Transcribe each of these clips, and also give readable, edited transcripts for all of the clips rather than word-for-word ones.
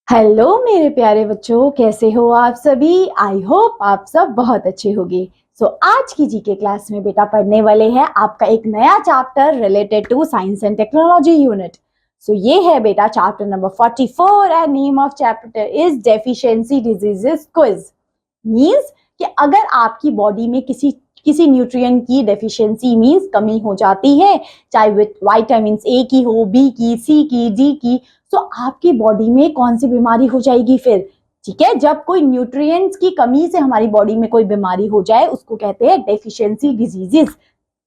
Hello मेरे प्यारे बच्चों, कैसे हो आप सभी। आई होप आप सब बहुत अच्छे होंगे। आज की जीके क्लास में बेटा पढ़ने वाले हैं आपका एक नया chapter related to science and technology unit. ये है बेटा chapter number 44 and name of chapter is deficiency diseases quiz. Means कि अगर आपकी बॉडी में किसी किसी न्यूट्रिएंट की डेफिशिएंसी मींस कमी हो जाती है, चाहे विटामिन ए की हो, बी की, सी की, डी की, तो आपकी बॉडी में कौन सी बीमारी हो जाएगी फिर। ठीक है, जब कोई न्यूट्रिएंट्स की कमी से हमारी बॉडी में कोई बीमारी हो जाए उसको कहते हैं डेफिशिएंसी डिजीजेस।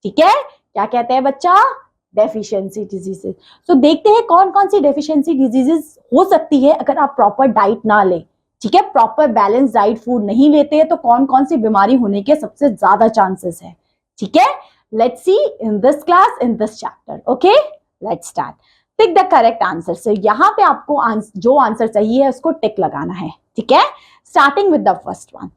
ठीक है, क्या कहते हैं बच्चा? Deficiency diseases. देखते हैं कौन कौन सी डेफिशिएंसी डिजीजेस हो सकती है अगर आप प्रॉपर डाइट ना ले। ठीक है, प्रॉपर बैलेंस डाइट फूड नहीं लेते हैं तो कौन कौन सी बीमारी होने के सबसे ज्यादा चांसेस है। ठीक है, let's see in this class in this chapter. Okay, let's start. Tick the correct answer. से यहाँ पे आपको जो आंसर चाहिए है उसको टिक लगाना है। ठीक है, starting with the first one.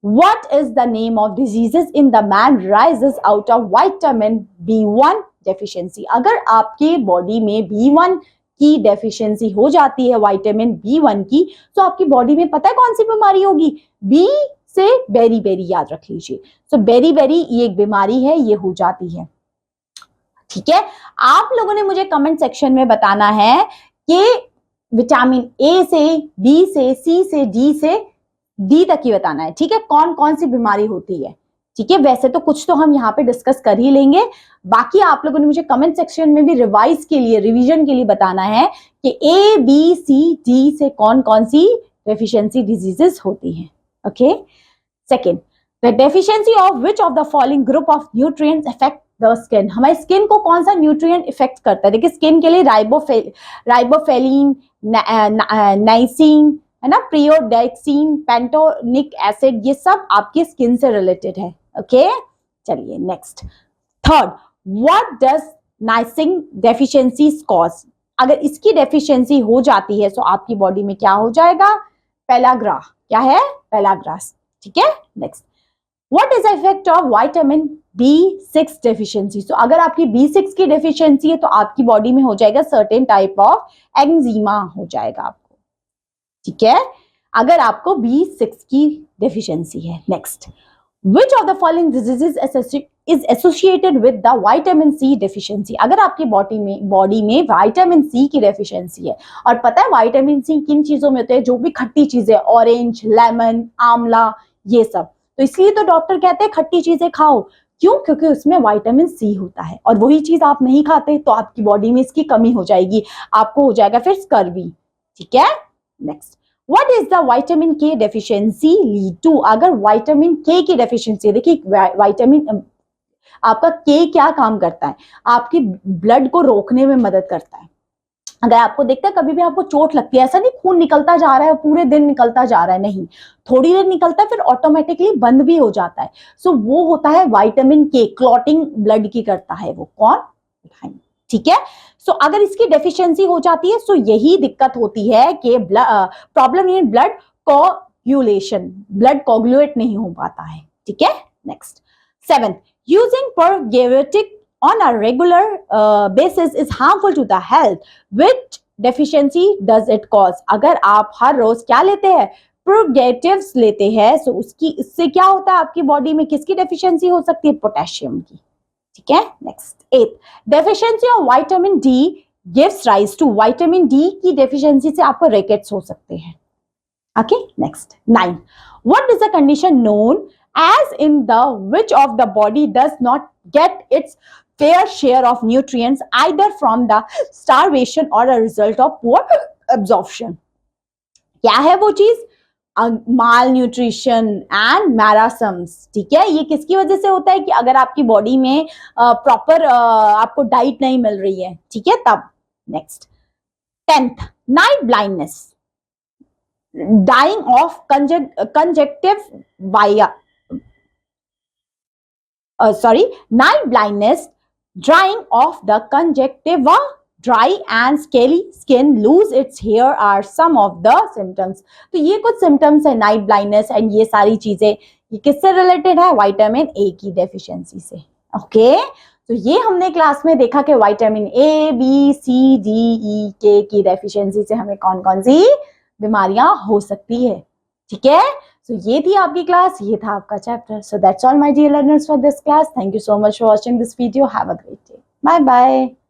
What is the name of diseases in the man rises out of vitamin B1 deficiency? अगर आपके बॉडी में B1 की डेफिशिएंसी हो जाती है, विटामिन B1 की, तो आपकी बॉडी में पता है कौन सी बीमारी होगी? बी से बेरी बेरी, याद रख लीजिए। बेरी बेरी ये एक बीमारी है, ये हो जाती है। ठीक है, आप लोगों ने मुझे कमेंट सेक्शन में बताना है कि विटामिन ए से, बी से, सी से, डी से डी तक ही बताना है। ठीक है, कौन कौन सी बीमारी होती है। ठीक है, वैसे तो कुछ तो हम यहाँ पे डिस्कस कर ही लेंगे, बाकी आप लोगों ने मुझे कमेंट सेक्शन में भी रिवीजन के लिए बताना है कि ए बी सी डी से कौन कौन सी डेफिशिएंसी डिजीजेस होती हैं। Okay, second, the deficiency of which of the following group of nutrients affect the skin. हमारी स्किन को कौन सा न्यूट्रिएंट इफेक्ट करता है? देखिए, स्किन के लिए राइबोफेलिन, नाइसिन, है ना, प्रियोडेक्सिन, पेंटोनिक एसिड, ये सब आपकी स्किन से रिलेटेड है। ओके, चलिए next. Third, what does niacin deficiency cause? अगर इसकी डेफिशिएंसी हो जाती है तो आपकी बॉडी में क्या हो जाएगा? पेलाग्रा। क्या है? पेलाग्रास। ठीक है, next. What is the effect of vitamin B6 deficiency? So अगर आपकी B6 की डेफिशिएंसी है तो आपकी बॉडी में हो जाएगा सर्टेन टाइप ऑफ एक्जिमा हो जाएगा आपको। ठीक है, अगर आपको B6 की डेफिशिएंसी है। Next, which of the following diseases is associated with the vitamin C deficiency? अगर आपकी बॉडी में विटामिन सी की डेफिशिएंसी है, और पता है विटामिन सी किन चीजों में होते हैं? जो भी खट्टी चीजें, ऑरेंज, लेमन, आंवला, ये सब। तो इसलिए तो डॉक्टर कहते हैं खट्टी चीजें खाओ। क्यों? क्योंकि उसमें विटामिन सी होता है, और वही चीज आप नहीं खाते तो आपकी बॉडी में इसकी कमी हो जाएगी, आपको हो जाएगा फिर स्कर्वी। ठीक है, next. What is the vitamin K deficiency lead to? अगर विटामिन के की डेफिशिएंसी, देखिए विटामिन आपका के क्या काम करता है? आपकी ब्लड को रोकने में मदद करता है। अगर आपको देखता है कभी भी आपको चोट लगती है, ऐसा नहीं खून निकलता जा रहा है पूरे दिन निकलता जा रहा है, नहीं, थोड़ी देर निकलता है फिर ऑटोमेटिकली बंद भी हो जाता है। वो होता है विटामिन के, क्लॉटिंग ब्लड की करता है वो। कौन? ठीक है, अगर इसकी डेफिशिएंसी हो जाती है तो यही दिक्कत होती है कि problem in blood coagulation, blood coagulate नहीं हो पाता है। ठीक है, next. Seventh, using probiotic on a regular basis is harmful to the health. Which deficiency does it cause? अगर आप हर रोज क्या लेते हैं? प्रोबयोटिक्स लेते हैं, तो इससे क्या होता है आपकी बॉडी में? किसकी डेफिशिएंसी हो सकती है? पोटेशियम की। ठीक है, next. Eighth, deficiency of vitamin D gives rise to. Vitamin D की डेफिशिएंसी से आपको रिकेट्स हो सकते हैं। Okay, next. 9, what is the condition known as in the which of the body does not get its fair share of nutrients either from the starvation or a result of poor absorption? क्या है वो चीज? माल nutrition and मैरासम्स। ठीक है, ये किसकी वजह से होता है? कि अगर आपकी बॉडी में प्रॉपर आपको डाइट नहीं मिल रही है। ठीक है, तब। Next. 10th, night blindness, dying of conjunctive night blindness, drying of the conjunctiva, dry and scaly skin, lose its hair are some of the symptoms. तो ये कुछ symptoms है नाइट ब्लाइंडनेस एंड ये सारी चीजें, ये किससे रिलेटेड है? विटामिन ए की डेफिशिएंसी से। ओके, तो ये हमने क्लास में देखा कि vitamin A, B, C, D, E, K की डेफिशिएंसी से हमें कौन कौन सी बीमारियां हो सकती है। ठीक है, सो ये थी आपकी क्लास, ये था आपका chapter. So that's all my dear learners for this class. Thank you so much for watching this video. Have a great day. Bye bye.